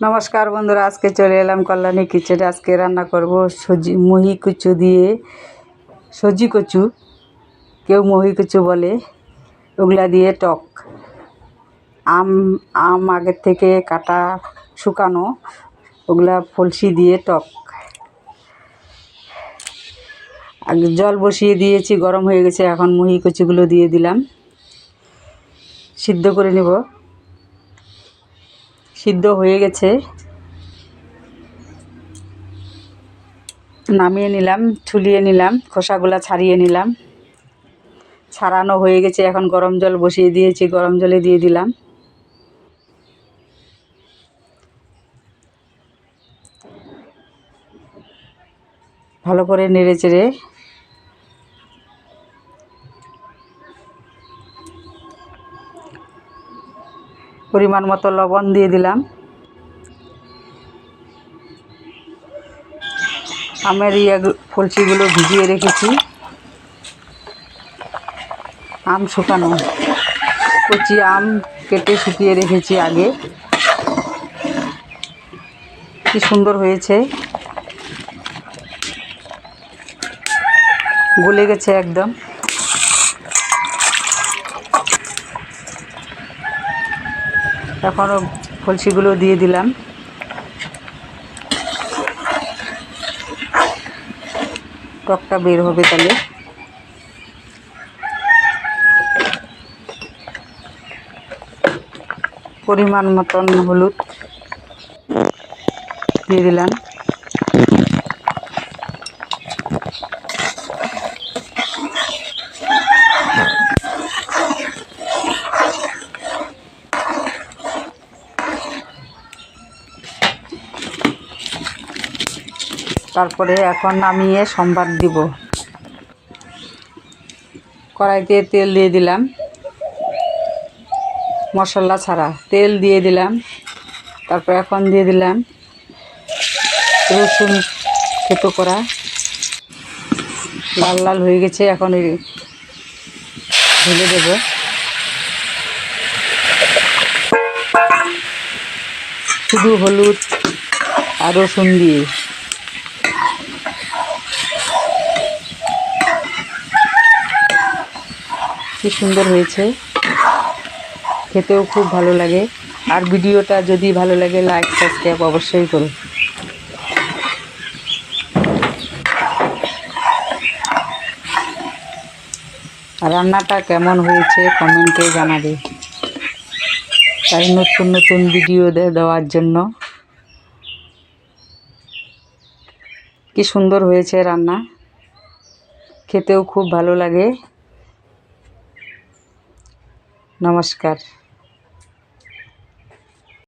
নমস্কার বন্ধুরা, আজকে চলে এলাম কল্যাণী কিচেনে। আজকে রান্না করব মহি কচু দিয়ে, সজি কচু, কেউ মহি কচু বলে, ওগুলা দিয়ে টক। আম আম আগের থেকে কাটা শুকানো, ওগুলা ফলসি দিয়ে টক। আগে জল বসিয়ে দিয়েছি, গরম হয়ে গেছে। এখন মহি কচুগুলো দিয়ে দিলাম, সিদ্ধ করে নেব। সিদ্ধ হয়ে গেছে, নামিয়ে নিলাম, ছুলিয়ে নিলাম, খোসাগুলা ছাড়িয়ে নিলাম। ছাড়ানো হয়ে গেছে। এখন গরম জল বসিয়ে দিয়েছি, গরম জলে দিয়ে দিলাম। ভালো করে নেড়ে চেড়ে পরিমাণ মতো লবণ দিয়ে দিলাম। আমের ফলসিগুলো ভিজিয়ে রেখেছি। আম শুকানো, কচি আম কেটে শুকিয়ে রেখেছি আগে। কি সুন্দর হয়েছে, গলে গেছে একদম। এখনও ফলসিগুলো দিয়ে দিলাম। টকটা বের হবে তাহলে। পরিমাণ মতন হলুদ দিয়ে দিলাম। তারপরে এখন নামিয়ে সম্বার দিব। কড়াইতে তেল দিয়ে দিলাম, মশলা ছাড়া তেল দিয়ে দিলাম। তারপর এখন দিয়ে দিলাম রসুন থেতো করা, লাল লাল হয়ে গেছে। এখন ঢেলে দেব। শুধু হলুদ আর রসুন দিয়ে। কি সুন্দর হয়েছে, খেতেও খুব ভালো লাগে। আর ভিডিওটা যদি ভালো লাগে, লাইক সাবস্ক্রাইব অবশ্যই করুন। রান্নাটা কেমন হয়েছে কমেন্টে জানাবে, তাই নতুন নতুন ভিডিও দেওয়ার জন্য। কি সুন্দর হয়েছে রান্না, খেতেও খুব ভালো লাগে। নমস্কার।